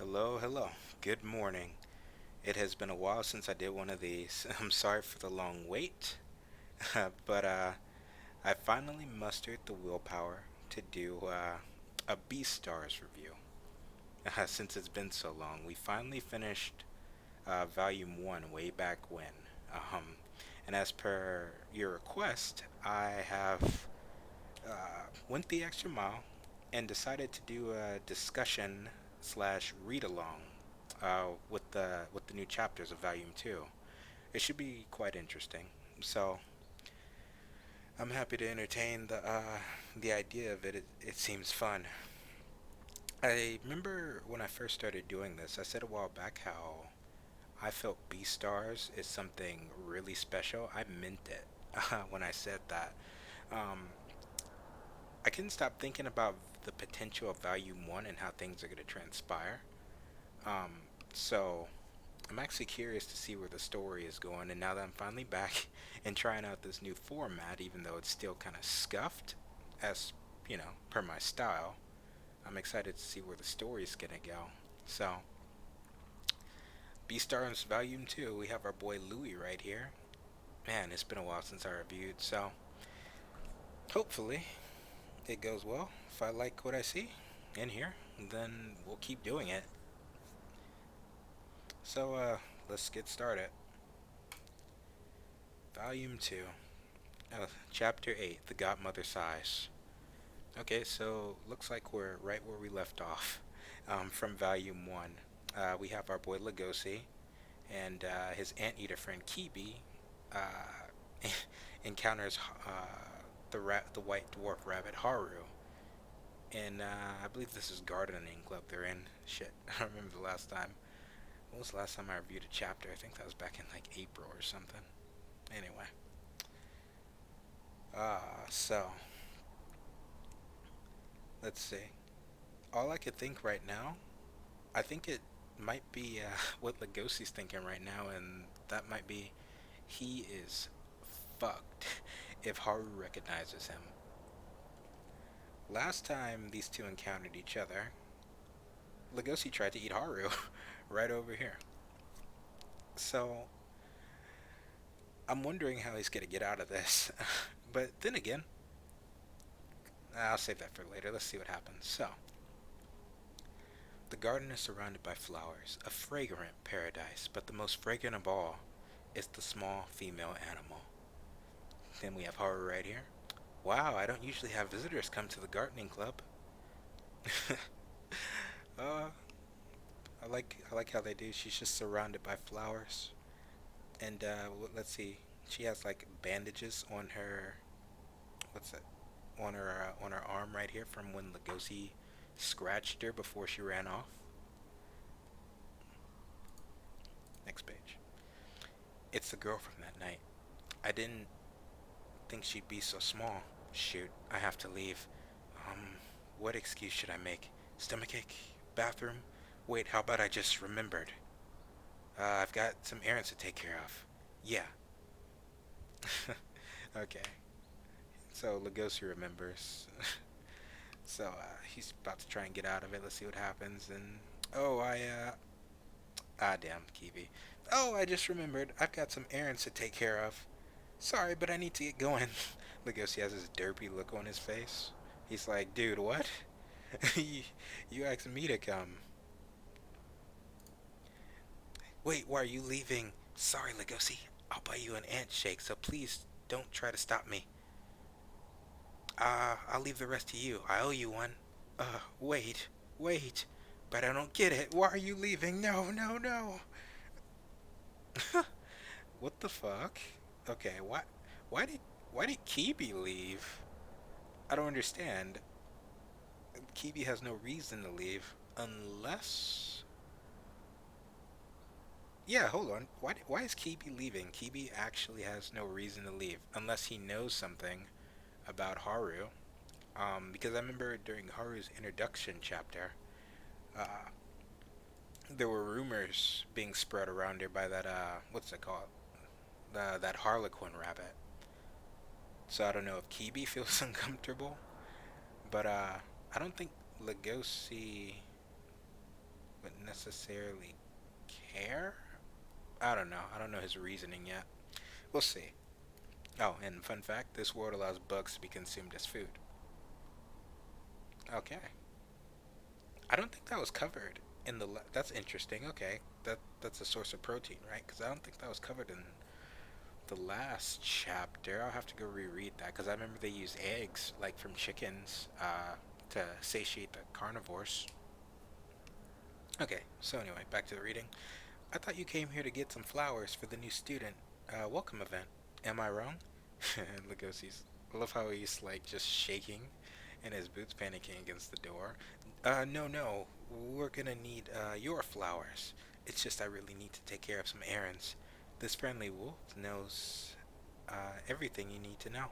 Hello, hello. Good morning. It has been a while since I did one of these. I'm sorry for the long wait, but I finally mustered the willpower to do a Beastars review. Since it's been so long, we finally finished Volume 1 way back when. Um, and as per your request, I have went the extra mile and decided to do a discussion slash read along with the new chapters of Volume Two. It should be quite interesting. So I'm happy to entertain the idea of it. It seems fun. I remember when I first started doing this, I said a while back how I felt Beastars is something really special. I meant it when I said that. Um, I couldn't stop thinking about the potential of Volume 1 and how things are going to transpire. Um, so I'm actually curious to see where the story is going, and now that I'm finally back and trying out this new format, even though it's still kind of scuffed, as per my style, I'm excited to see where the story is gonna go. So, Beastars Volume 2, we have our boy Louis right here. Man, it's been a while since I reviewed, so hopefully it goes well. If I like what I see in here, then we'll keep doing it. So, let's get started. Volume 2. Chapter 8, The Godmother Sighs. Okay, so looks like we're right where we left off from Volume 1. We have our boy Legosi and his anteater friend Kibi uh, encounters the white dwarf rabbit Haru. And I believe this is gardening club they're in. Shit, I don't remember the last time. When was the last time I reviewed a chapter? I think that was back in like April or something. Anyway. So let's see. All I could think right now, I think it might be what Legosi's thinking right now, and that might be he is fucked if Haru recognizes him. Last time these two encountered each other, Legosi tried to eat Haru right over here. So I'm wondering how he's gonna get out of this. But then again, I'll save that for later. Let's see what happens. So, the garden is surrounded by flowers, a fragrant paradise, but the most fragrant of all is the small female animal. Then we have Haru right here. Wow, I don't usually have visitors come to the gardening club. uh, I like how they do. She's just surrounded by flowers, and let's see. She has like bandages on her. What's that? On her arm right here from when Legosi scratched her before she ran off. Next page. It's the girl from that night. I didn't think she'd be so small. Shoot, I have to leave. Um, what excuse should I make? Stomachache? Bathroom? Wait, how about I just remembered? I've got some errands to take care of. Yeah. Okay. So Legosi remembers. So he's about to try and get out of it. Let's see what happens. And oh, damn, Kiwi. Oh, I just remembered. I've got some errands to take care of. Sorry, but I need to get going. Legosi has this derpy look on his face. He's like, dude, what? you, you asked me to come. Wait, why are you leaving? Sorry, Legosi. I'll buy you an ant shake, so please don't try to stop me. I'll leave the rest to you. I owe you one. Wait. But I don't get it. Why are you leaving? No, no, no. What the fuck? Okay, why did why did Kibi leave? I don't understand. Kibi has no reason to leave unless yeah, hold on. Why is Kibi leaving? Kibi actually has no reason to leave unless he knows something about Haru. Because I remember during Haru's introduction chapter, uh, there were rumors being spread around her by that what's it called? That Harlequin rabbit. So I don't know if Kibi feels uncomfortable, but I don't think Legosi. wouldn't necessarily care. I don't know. I don't know his reasoning yet. We'll see. Oh, and fun fact, this world allows bugs to be consumed as food. Okay. I don't think that was covered in the. That's interesting. Okay, that's a source of protein, right? Because I don't think that was covered in the last chapter. I'll have to go reread that because I remember they used eggs, like from chickens, to satiate the carnivores. Okay, so anyway, back to the reading. I thought you came here to get some flowers for the new student welcome event. Am I wrong? Lugosi's. I love how he's like just shaking and his boots panicking against the door. No, no. We're gonna need your flowers. It's just I really need to take care of some errands. This friendly wolf knows everything you need to know.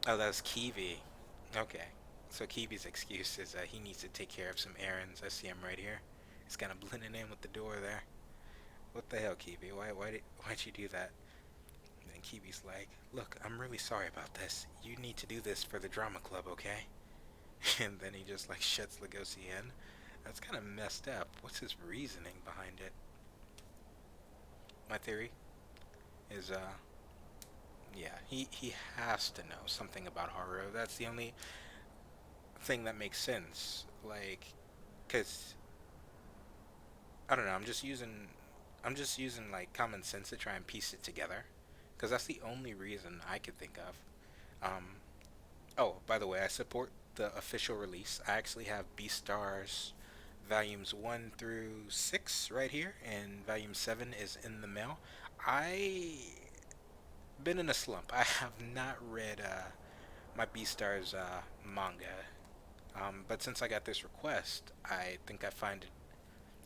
Oh, that's Kiwi. Okay. So Kiwi's excuse is he needs to take care of some errands. I see him right here. He's kind of blending in with the door there. What the hell, Kiwi? Why'd you do that? And Kiwi's like, look, I'm really sorry about this. You need to do this for the drama club, okay? And then he just like shuts Lugosi in. That's kind of messed up. What's his reasoning behind it? My theory is, yeah, he has to know something about Haru. That's the only thing that makes sense. Like, cause I don't know. I'm just using like common sense to try and piece it together. Cause that's the only reason I could think of. Oh, by the way, I support the official release. I actually have Beastars volumes 1 through 6 right here, and volume 7 is in the mail. I been in a slump. I have not read my Beastars manga, but since I got this request, I think I find it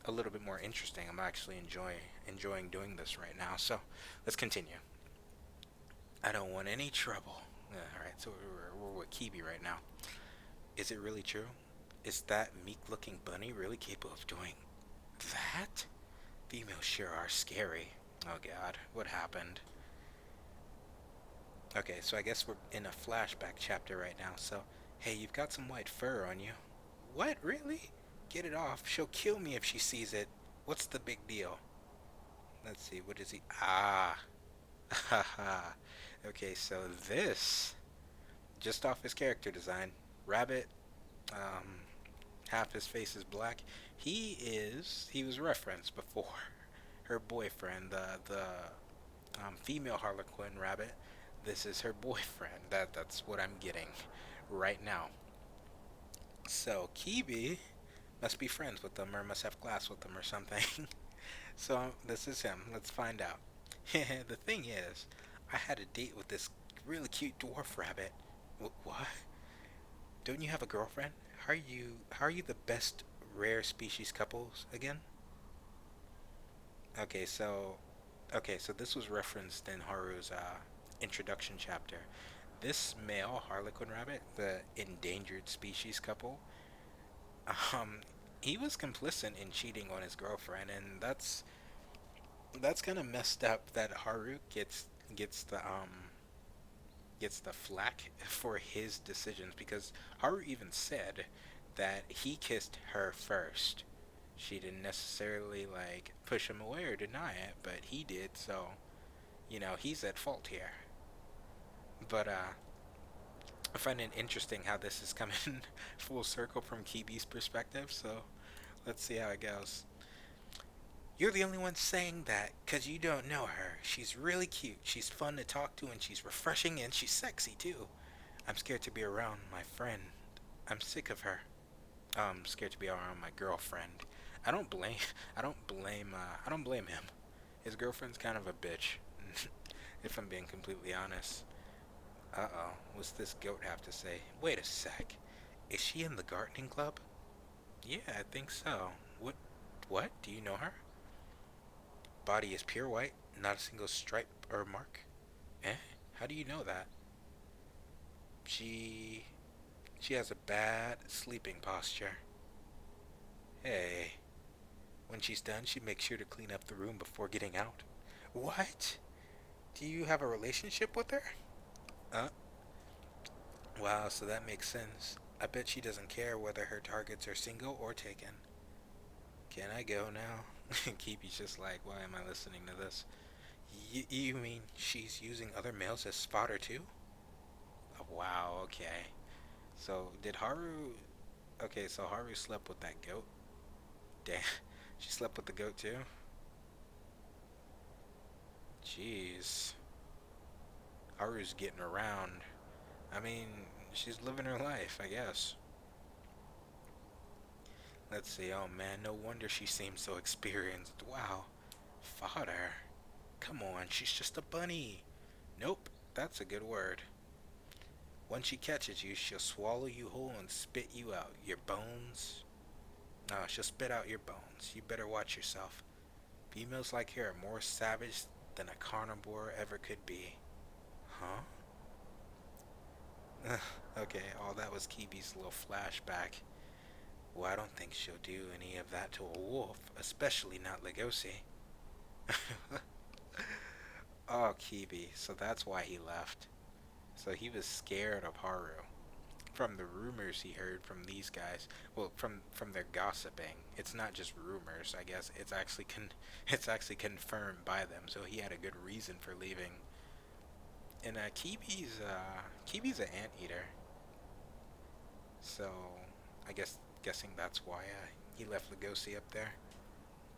a little bit more interesting. I'm actually enjoying doing this right now. So let's continue. I don't want any trouble. All right, so we're with Kibi right now. Is it really true? Is that meek-looking bunny really capable of doing that? Females sure are scary. Oh god, what happened? Okay, so I guess we're in a flashback chapter right now. So, hey, you've got some white fur on you. What, really? Get it off. She'll kill me if she sees it. What's the big deal? Let's see, what is he? Ah, haha. Okay, so this, just off his character design, rabbit, um, half his face is black. He was referenced before. Her boyfriend, the female Harlequin rabbit. This is her boyfriend. That's what I'm getting right now. So Kibi must be friends with them or must have class with them or something. So this is him. Let's find out. The thing is, I had a date with this really cute dwarf rabbit. What? Don't you have a girlfriend? How are you the best rare species couples again? Okay, so this was referenced in Haru's introduction chapter. This male Harlequin rabbit, the endangered species couple, um, he was complicit in cheating on his girlfriend, and that's kind of messed up that Haru gets the gets the flack for his decisions because Haru even said that he kissed her first. She didn't necessarily like push him away or deny it, but he did, so he's at fault here. But I find it interesting how this is coming full circle from Kibi's perspective, so let's see how it goes. You're the only one saying that because you don't know her. She's really cute, she's fun to talk to, and she's refreshing, and she's sexy too. I'm scared to be around my friend. I'm sick of her. I'm scared to be around my girlfriend. I don't blame I don't blame him. His girlfriend's kind of a bitch, if I'm being completely honest. Uh-oh, what's this goat have to say? Wait a sec. Is she in the gardening club? Yeah, I think so. What? Do you know her? Body is pure white, not a single stripe or mark. Eh? How do you know that? She she has a bad sleeping posture. Hey, when she's done, she makes sure to clean up the room before getting out. What? Do you have a relationship with her? Uh, wow, so that makes sense. I bet she doesn't care whether her targets are single or taken. Can I go now? Kibi's just like, why am I listening to this? You mean she's using other males as fodder too? Oh, wow, okay. So did Haru? Okay, so Haru slept with that goat. Damn, she slept with the goat too. Jeez, Haru's getting around. I mean, she's living her life, I guess. Let's see. Oh man, no wonder she seems so experienced. Wow, fodder. Come on, she's just a bunny. Nope, that's a good word. Once she catches you, she'll swallow you whole and spit you out. Your bones. No, she'll spit out your bones. You better watch yourself. Females like her are more savage than a carnivore ever could be. Huh? Okay, all that was Kibi's little flashback. Well, I don't think she'll do any of that to a wolf, especially not Legosi. Oh, Kibi, so that's why he left. So he was scared of Haru. From the rumors he heard from these guys, well, from their gossiping. It's not just rumors, I guess. It's actually confirmed by them. So he had a good reason for leaving. And Kibi's an anteater. So I guessing that's why he left Lugosi up there,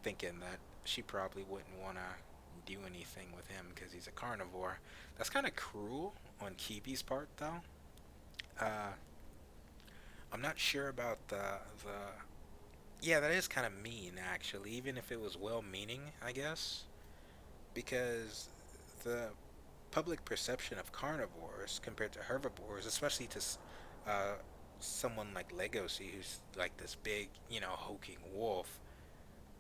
thinking that she probably wouldn't want to do anything with him because he's a carnivore. That's kind of cruel on Kibi's part, though. Uh, I'm not sure about the. Yeah, that is kind of mean, actually. Even if it was well-meaning, I guess, because the public perception of carnivores compared to herbivores, especially to uh, someone like Legosi, who's like this big, hulking wolf,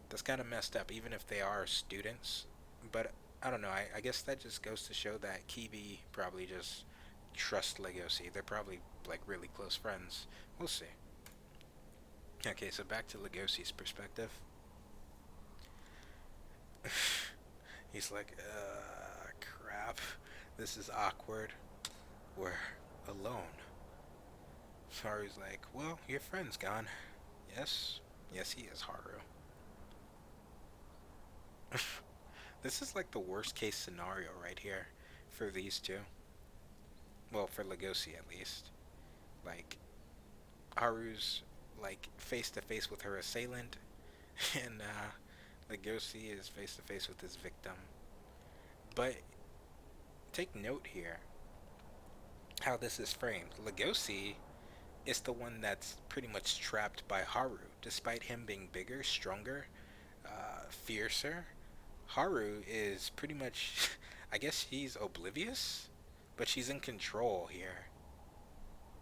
that's kind of messed up, even if they are students. But I don't know. I guess that just goes to show that Kibi probably just trusts Legosi. They're probably like really close friends. We'll see. Okay, so back to Legosi's perspective. He's like, crap. This is awkward. We're alone. Haru's like, well, your friend's gone. Yes? Yes, he is, Haru. This is like the worst case scenario right here for these two. Well, for Legosi at least. Like, Haru's like face to face with her assailant, and Legosi is face to face with his victim. But take note here how this is framed. Legosi is the one that's pretty much trapped by Haru, despite him being bigger, stronger, fiercer. Haru is pretty much, I guess she's oblivious, but she's in control here,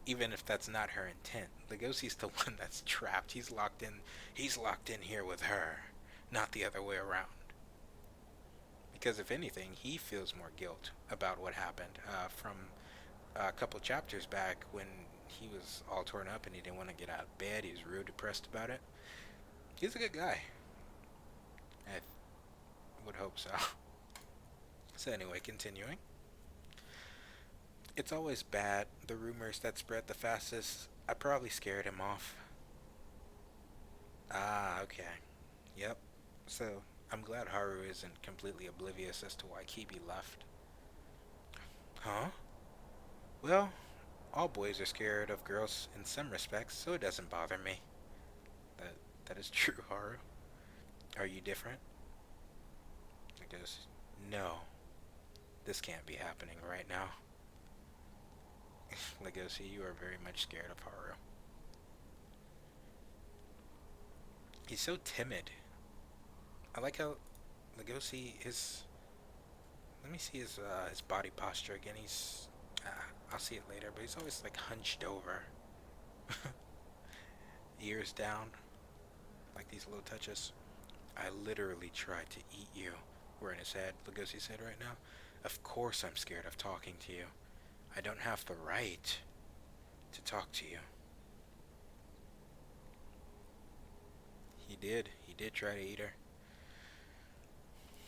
even if that's not her intent. Legosi's the one that's trapped. He's locked in here with her, not the other way around. Because if anything, he feels more guilt about what happened from a couple chapters back when he was all torn up and he didn't want to get out of bed. He was real depressed about it. He's a good guy. I would hope so. So anyway, continuing. It's always bad, the rumors that spread the fastest. I probably scared him off. Ah, okay. Yep. So, I'm glad Haru isn't completely oblivious as to why Kibi left. Huh? Well, all boys are scared of girls in some respects, so it doesn't bother me. That that is true, Haru. Are you different? He goes, no, this can't be happening right now. Legosi, you are very much scared of Haru. He's so timid. I like how Legosi is. Let me see his body posture again. I'll see it later, but he's always like hunched over, ears down, like these little touches. I literally tried to eat you. We're in his head. Legosi said right now. Of course I'm scared of talking to you. I don't have the right to talk to you. He did. He did try to eat her.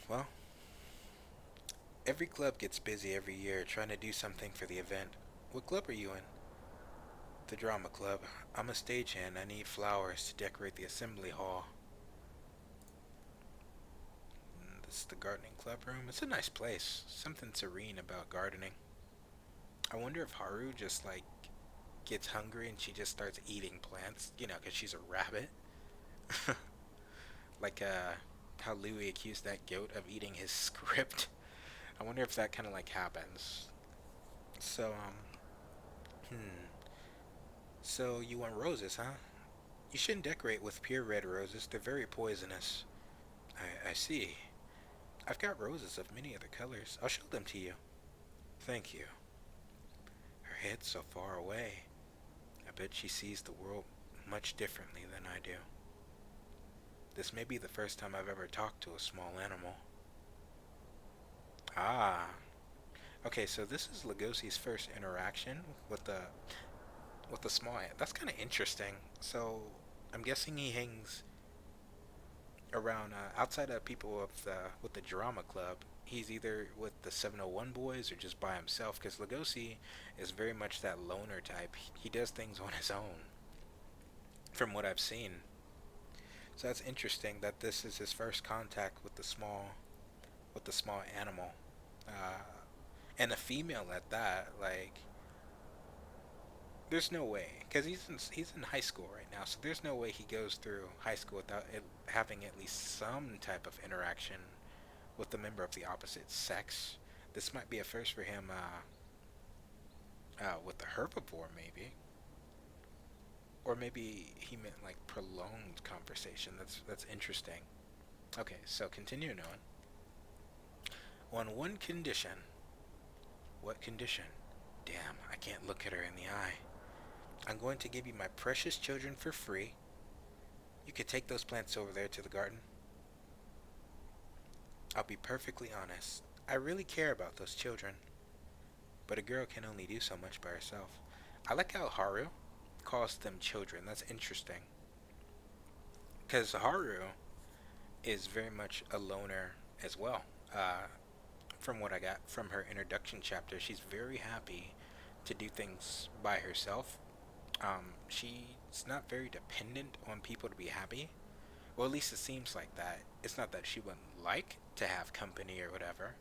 Well, every club gets busy every year trying to do something for the event. What club are you in? The drama club. I'm a stagehand. I need flowers to decorate the assembly hall. is the gardening club room. It's a nice place. Something serene about gardening. I wonder if Haru just like gets hungry and she just starts eating plants, you know, because she's a rabbit. Like how Louis accused that goat of eating his script. I wonder if that kind of like happens. So hmm. So you want roses, huh? You shouldn't decorate with pure red roses. They're very poisonous. I see. I've got roses of many other colors. I'll show them to you. Thank you. Her head's so far away. I bet she sees the world much differently than I do. This may be the first time I've ever talked to a small animal. Ah. Okay, so this is Legosi's first interaction with the small ant. That's kind of interesting. So I'm guessing he hangs around outside of people of the with the drama club. He's either with the 701 boys or just by himself. Because Legosi is very much that loner type. He does things on his own, from what I've seen. So that's interesting that this is his first contact with the small animal, uh, and a female at that. Like, there's no way, because he's in high school right now, so there's no way he goes through high school without having at least some type of interaction with a member of the opposite sex. This might be a first for him with the herbivore, maybe, or maybe he meant like prolonged conversation. That's interesting. Okay, so continuing on one condition. What condition? Damn, I can't look at her in the eye. I'm going to give you my precious children for free. You could take those plants over there to the garden. I'll be perfectly honest. I really care about those children, but a girl can only do so much by herself. I like how Haru calls them children. That's interesting. Because Haru is very much a loner as well. From what I got from her introduction chapter, she's very happy to do things by herself. She's not very dependent on people to be happy. Well, at least it seems like that. It's not that she wouldn't like to have company or whatever,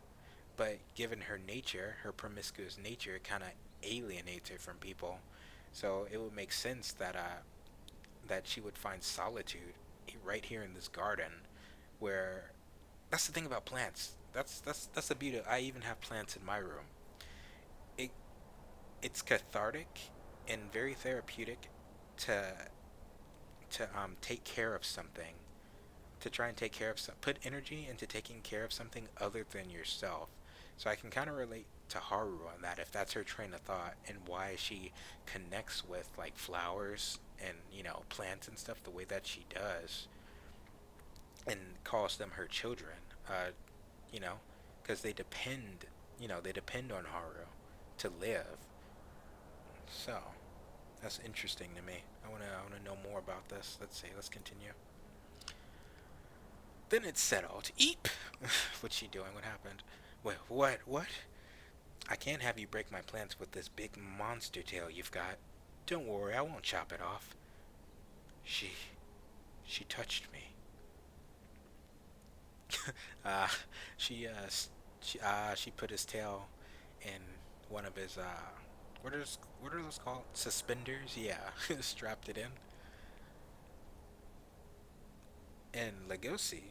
but given her nature, her promiscuous nature, it kind of alienates her from people. So it would make sense that she would find solitude right here in this garden, where that's the thing about plants. That's the beauty. I even have plants in my room. It it's cathartic and very therapeutic to take care of something, to try and take care of put energy into taking care of something other than yourself. So I can kind of relate to Haru on that, if that's her train of thought and why she connects with like flowers and plants and stuff the way that she does, and calls them her children. Uh, you know, because they depend on Haru to live. So that's interesting to me. I wanna know more about this. Let's see. Let's continue. Then it settled. Eep! What's she doing? What happened? Wait, what? What? I can't have you break my plants with this big monster tail you've got. Don't worry, I won't chop it off. She, she touched me. uh, she, uh, she put his tail in one of his, what are those called? Suspenders? Yeah, strapped it in. And Legosi,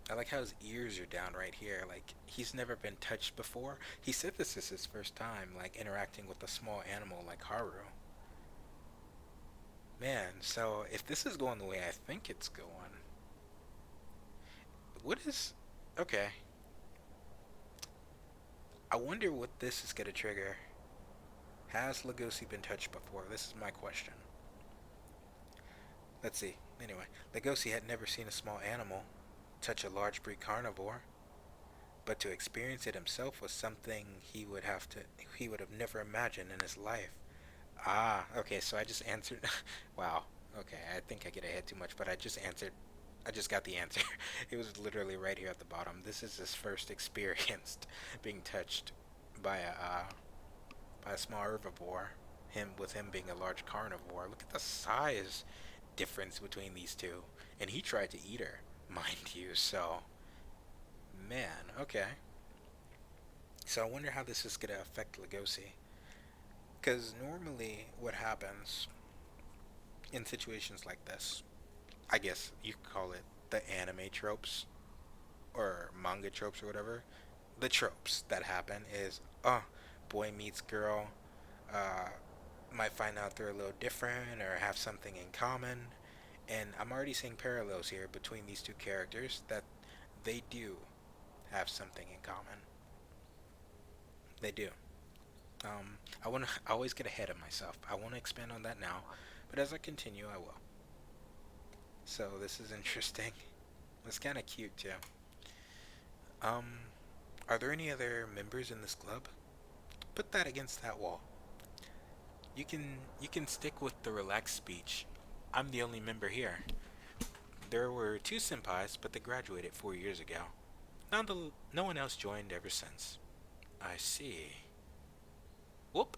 I like how his ears are down right here. Like, he's never been touched before. He said this is his first time, like, interacting with a small animal like Haru. Man, so if this is going the way I think it's going, what is... Okay. I wonder what this is going to trigger. Has Legosi been touched before? This is my question. Let's see. Anyway, Legosi had never seen a small animal touch a large breed carnivore, but to experience it himself was something he would have never imagined in his life. Ah, okay, so I just answered. Wow. Okay, I think I get ahead too much, but I just answered. I just got the answer. It was literally right here at the bottom. This is his first experience being touched by a small herbivore. Him being a large carnivore. Look at the size difference between these two. And he tried to eat her, mind you. So Man, okay. So I wonder how this is gonna affect Legosi. Because normally, what happens in situations like this, I guess you could call it the anime tropes or manga tropes or whatever. The tropes that happen is, oh, boy meets girl, uh, might find out they're a little different or have something in common. And I'm already seeing parallels here between these two characters that they do have something in common. They do. I want to I always get ahead of myself. I want to expand on that now, but as I continue, I will. So this is interesting. It's kind of cute too. Um, are there any other members in this club? Put that against that wall. You can stick with the relaxed speech. I'm the only member here. There were two senpais, but they graduated 4 years ago. No one else joined ever since. I see. Whoop.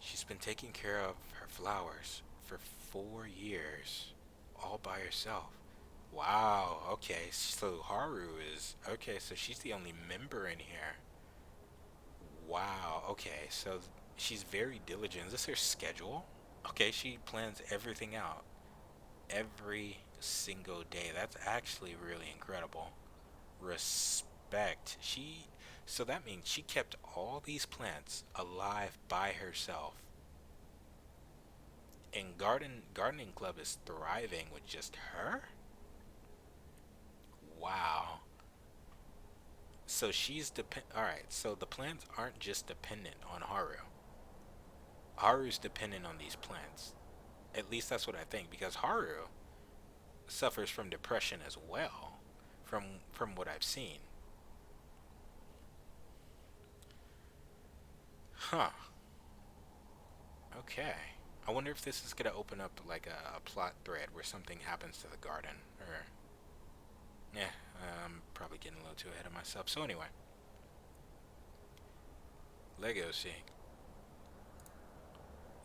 She's been taking care of her flowers for 4 years, all by herself. Wow, okay, so Haru is. Okay, so she's the only member in here. Wow, okay, so she's very diligent. Is this her schedule? Okay, she plans everything out every single day. That's actually really incredible. Respect. So that means she kept all these plants alive by herself. And gardening club is thriving with just her? Wow. So all right, so the plants aren't just dependent on Haru. Haru's dependent on these plants. At least that's what I think because Haru suffers from depression as well from what I've seen. Huh. Okay. I wonder if this is gonna open up like a plot thread where something happens to the garden, or yeah, I'm probably getting a little too ahead of myself. So anyway, Legacy.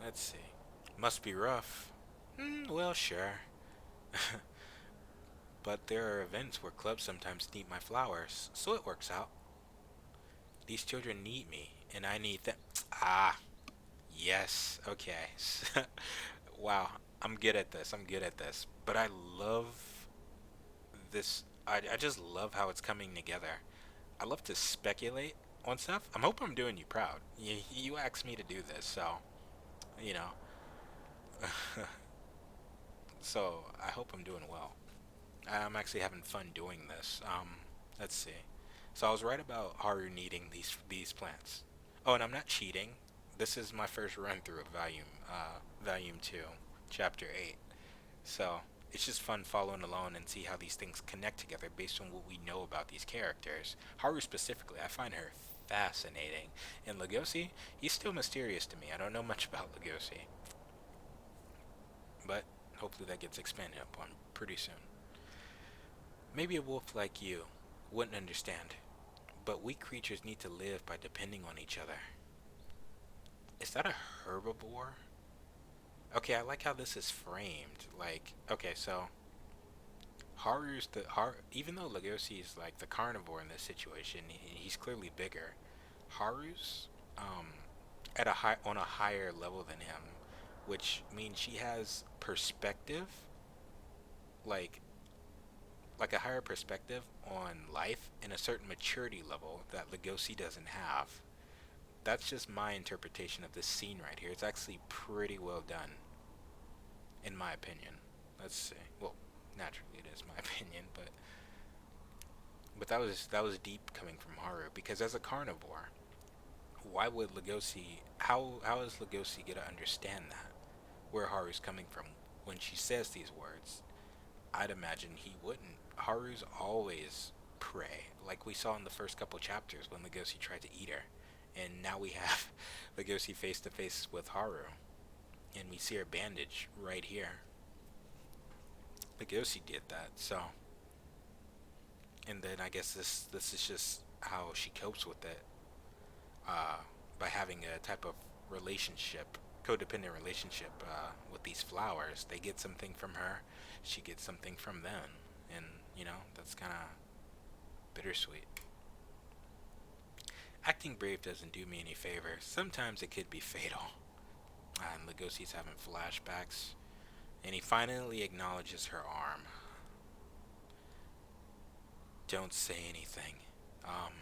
Let's see. Must be rough. Well, sure. But there are events where clubs sometimes need my flowers, so it works out. These children need me, and I need them. Ah, yes. Okay. Wow, I'm good at this. I'm good at this. But I love this. I just love how it's coming together. I love to speculate on stuff. I'm hoping I'm doing you proud. You asked me to do this, so you know. So I hope I'm doing well. I'm actually having fun doing this. Let's see. So I was right about Haru needing these plants. Oh, and I'm not cheating. This is my first run through of volume 2, chapter 8. So it's just fun following along and see how these things connect together based on what we know about these characters. Haru specifically, I find her fascinating. And Legosi, he's still mysterious to me. I don't know much about Legosi, but hopefully that gets expanded upon pretty soon. Maybe a wolf like you wouldn't understand, but we creatures need to live by depending on each other. Is that a herbivore? Okay, I like how this is framed. Like, okay, so even though Legosi is like the carnivore in this situation, he's clearly bigger. Haru's um at a high on a higher level than him, which means she has perspective, like a higher perspective on life and a certain maturity level that Legosi doesn't have. That's just my interpretation of this scene right here. It's actually pretty well done, in my opinion. Let's see. Well, naturally it is my opinion, but that was deep coming from Haru because as a carnivore, why would Legosi? How is Legosi gonna understand that? Where Haru's coming from when she says these words? I'd imagine he wouldn't. Haru's always prey, like we saw in the first couple chapters when Legosi tried to eat her, and now we have Legosi face to face with Haru, and we see her bandage right here. Legosi did that, so and then I guess this is just how she copes with it, uh, by having a type of relationship, codependent relationship with these flowers. They get something from her, she gets something from them, and that's kind of Bittersweet. Acting brave doesn't do me any favor. Sometimes it could be fatal. And Legosi's having flashbacks. And he finally acknowledges her arm. Don't say anything. Um,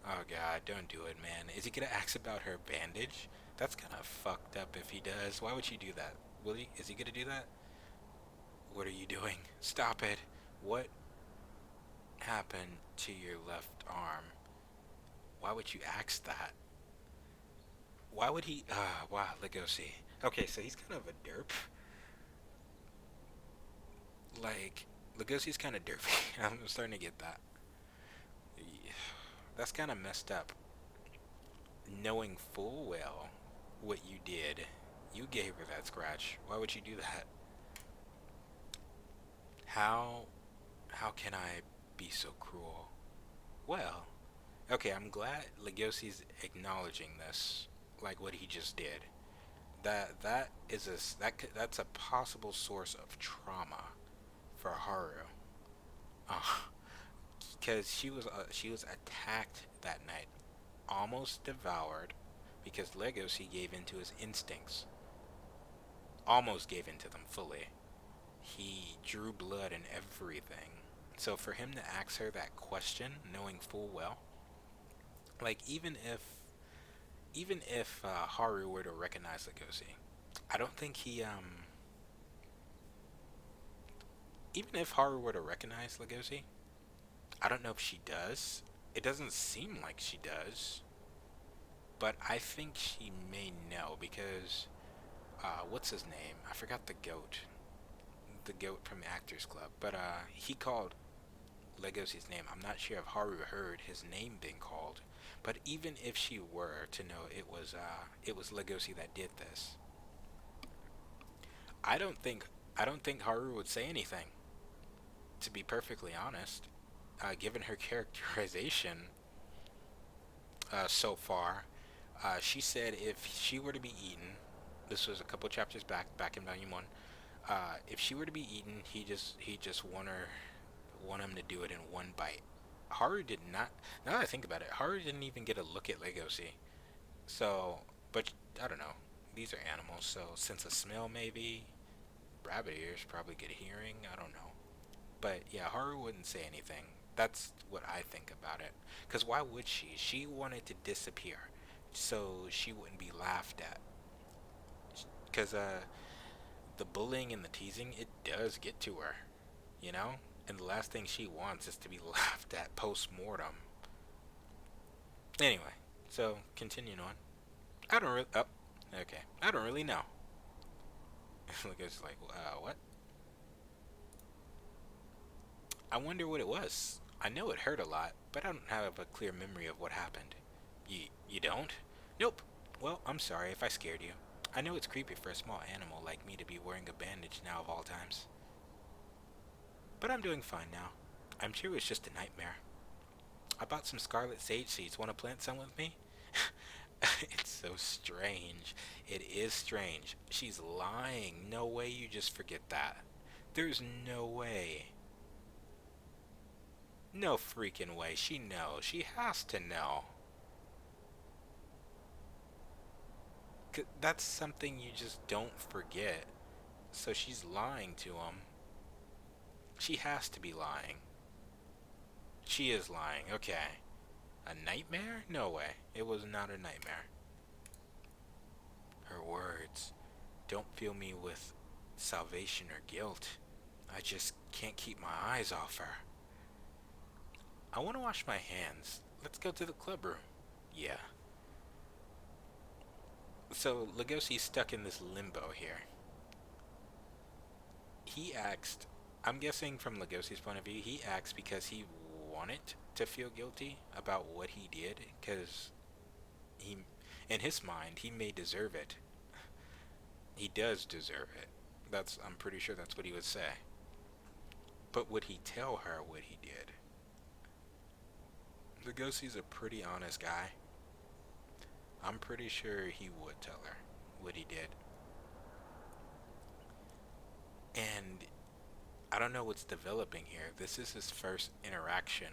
oh god, don't do it, man. Is he gonna ask about her bandage? That's kind of fucked up if he does. Why would you do that? Will he? Is he gonna do that? What are you doing? Stop it. What happened to your left arm? Why would you ask that? Why would he? Wow, Legosi. Okay, so he's kind of a derp. Like, Legosi's kind of derpy. I'm starting to get that. Yeah, that's kind of messed up. Knowing full well what you did, you gave her that scratch. Why would you do that? How how can I be so cruel? Well, okay, I'm glad Legosi's acknowledging this, like what he just did. That is that's a possible source of trauma for Haru. Because she was attacked that night, almost devoured, because Legosi gave into his instincts, almost gave into them fully. He drew blood and everything. So for him to ask her that question, knowing full well, like even if Haru were to recognize Legosi, I don't think he even if Haru were to recognize Legosi, I don't know if she does. It doesn't seem like she does, but I think she may know because what's his name? I forgot the goat from the Actors Club, but he called Legosi's name. I'm not sure if Haru heard his name being called, but even if she were to know it was Legosi that did this, I don't think I don't think Haru would say anything. To be perfectly honest, given her characterization so far, she said if she were to be eaten, this was a couple chapters back in volume one. If she were to be eaten, he just want him to do it in one bite. Haru did not. Now that I think about it, Haru didn't even get a look at Legosi. So, but I don't know. These are animals, so sense of smell maybe. Rabbit ears probably get hearing. I don't know. But yeah, Haru wouldn't say anything. That's what I think about it. Because why would she? She wanted to disappear so she wouldn't be laughed at. Because the bullying and the teasing, it does get to her, you know? And the last thing she wants is to be laughed at post mortem. Anyway, so continuing on. I don't really. Oh, okay. I don't really know. Like it's like, what? I wonder what it was. I know it hurt a lot, but I don't have a clear memory of what happened. You don't? Nope. Well, I'm sorry if I scared you. I know it's creepy for a small animal like me to be wearing a bandage now of all times. But I'm doing fine now. I'm sure it was just a nightmare. I bought some scarlet sage seeds. Want to plant some with me? It's so strange. It is strange. She's lying. No way you just forget that. There's no way. No freaking way. She knows. She has to know. That's something you just don't forget. So she's lying to him. She has to be lying. She is lying. Okay. A nightmare? No way. It was not a nightmare. Her words don't fill me with salvation or guilt. I just can't keep my eyes off her. I want to wash my hands. Let's go to the club room. Yeah. So Legosi's stuck in this limbo here. He asked, I'm guessing from Legosi's point of view, he asked because he wanted to feel guilty about what he did, because he, in his mind, he may deserve it. He does deserve it. I'm pretty sure that's what he would say. But would he tell her what he did? Legosi's a pretty honest guy. I'm pretty sure he would tell her what he did. And I don't know what's developing here. This is his first interaction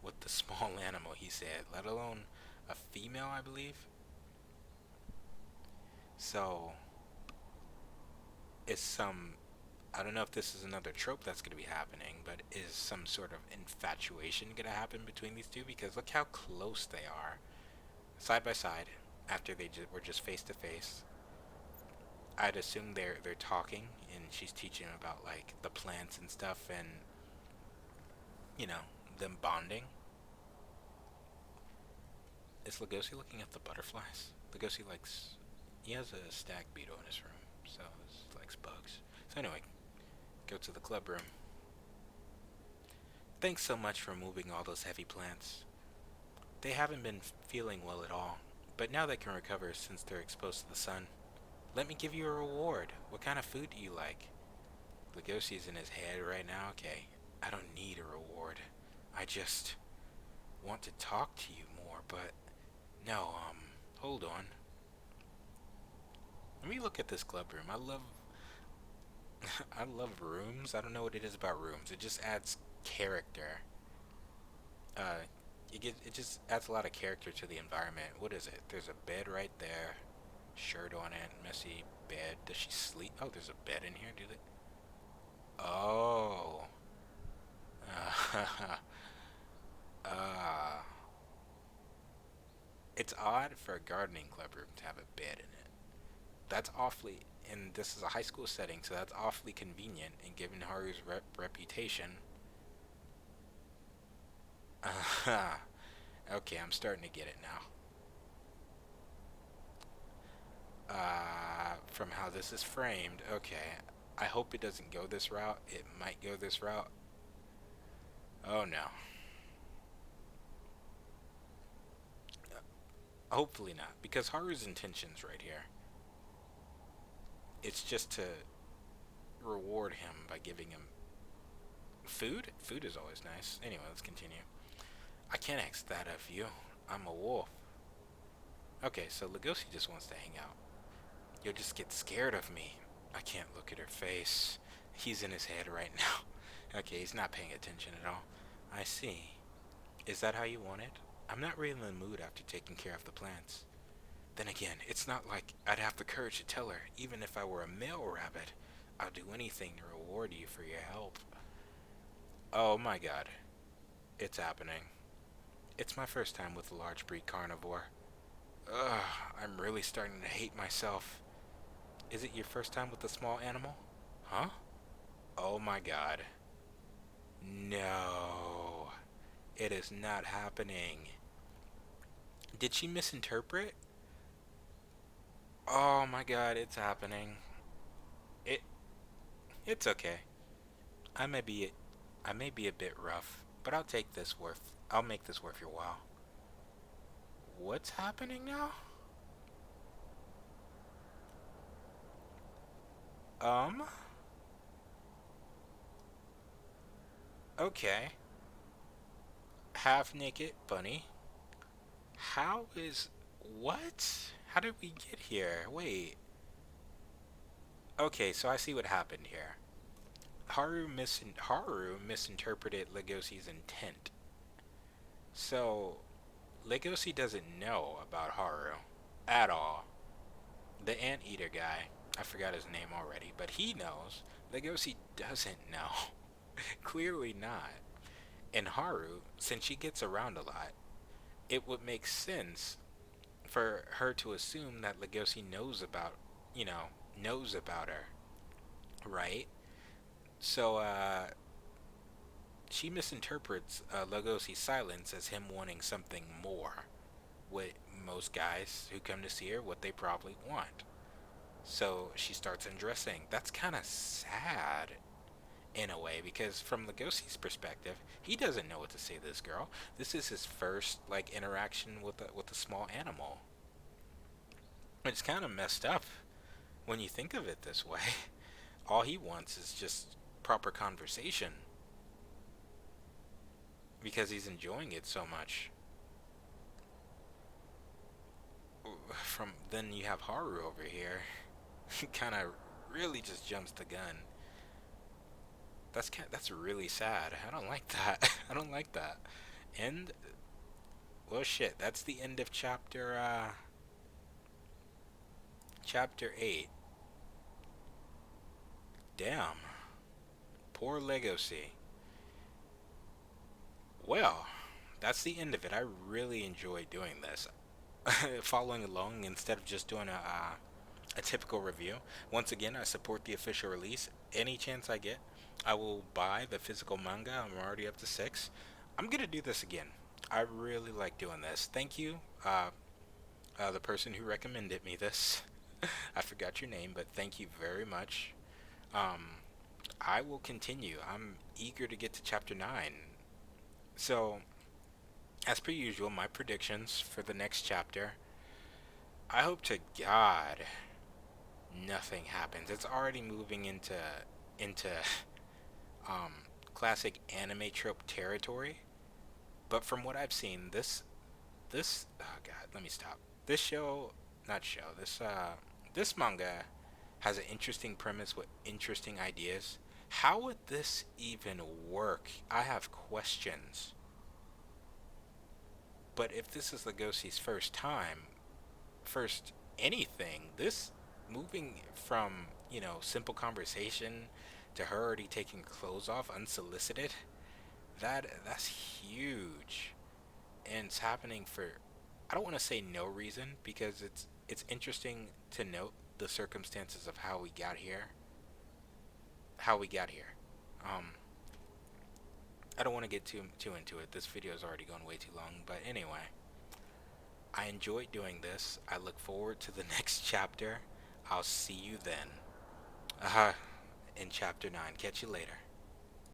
with the small animal, he said, let alone a female, I believe. So, it's some. I don't know if this is another trope that's going to be happening, but is some sort of infatuation going to happen between these two? Because look how close they are, side by side, after were just face to face. I'd assume they're talking, and she's teaching him about like the plants and stuff, and you know them bonding. Is Legosi looking at the butterflies? Legosi likes. He has a stag beetle in his room, so he likes bugs. So anyway, go to the club room. Thanks so much for moving all those heavy plants. They haven't been feeling well at all, but now they can recover since they're exposed to the sun. Let me give you a reward. What kind of food do you like? Legosi's in his head right now. Okay, I don't need a reward. I just want to talk to you more, but no, hold on. Let me look at this club room. I love rooms. I don't know what it is about rooms. It just adds character. Uh, it just adds a lot of character to the environment. What is it? There's a bed right there, shirt on it, messy bed. Does she sleep? Oh, there's a bed in here. Do they? Oh. Uh, uh, it's odd for a gardening club room to have a bed in it. That's awfully, and this is a high school setting, so that's awfully convenient. And given Haru's reputation, okay, I'm starting to get it now. From how this is framed, okay. I hope it doesn't go this route. It might go this route. Oh no. Hopefully not, because Haru's intentions right here. It's just to reward him by giving him food. Food is always nice. Anyway, let's continue. I can't ask that of you. I'm a wolf. Okay, so Legosi just wants to hang out. You'll just get scared of me. I can't look at her face. He's in his head right now. Okay, he's not paying attention at all. I see. Is that how you want it? I'm not really in the mood after taking care of the plants. Then again, it's not like I'd have the courage to tell her, even if I were a male rabbit. I'll do anything to reward you for your help. Oh my god. It's happening. It's my first time with a large breed carnivore. Ugh, I'm really starting to hate myself. Is it your first time with a small animal? Huh? Oh my god. No. It is not happening. Did she misinterpret? Oh my god, it's happening. It it's okay. I may be I may be a bit rough, but I'll make this worth your while. What's happening now? Um, okay. Half naked bunny. How is what? How did we get here? Wait. Okay, so I see what happened here. Haru misinterpreted Legosi's intent. So Legosi doesn't know about Haru at all. The anteater guy, I forgot his name already, but he knows. Legosi doesn't know. Clearly not. And Haru, since she gets around a lot, it would make sense for her to assume that Legosi knows about her, right? So, she misinterprets Legosi's silence as him wanting something more. What most guys who come to see her, what they probably want. So she starts undressing. That's kind of sad in a way because from Legosi's perspective, he doesn't know what to say to this girl. This is his first like interaction with a small animal. It's kind of messed up when you think of it this way. All he wants is just proper conversation because he's enjoying it so much. From then you have Haru over here, kind of really just jumps the gun. That's really sad. I don't like that. I don't like that. And well, shit. That's the end of chapter 8. Damn. Poor Legacy. Well, that's the end of it. I really enjoyed doing this. Following along instead of just doing a typical review. Once again, I support the official release. Any chance I get, I will buy the physical manga. I'm already up to 6. I'm gonna do this again. I really like doing this. Thank you, the person who recommended me this. I forgot your name, but thank you very much. Um, I will continue. I'm eager to get to chapter 9. So, as per usual, my predictions for the next chapter. I hope to God nothing happens. It's already moving into um classic anime trope territory. But from what I've seen, this oh God, let me stop. This show, not show. This manga has an interesting premise with interesting ideas. How would this even work? I have questions. But if this is Legosi's first time, first anything, this moving from, simple conversation to her already taking clothes off unsolicited, that's huge. And it's happening for, I don't want to say no reason, because it's interesting to note the circumstances of how we got here. Um I don't want to get too into it. This video is already gone way too long, but anyway, I enjoyed doing this. I look forward to the next chapter. I'll see you then. In chapter 9. Catch you later.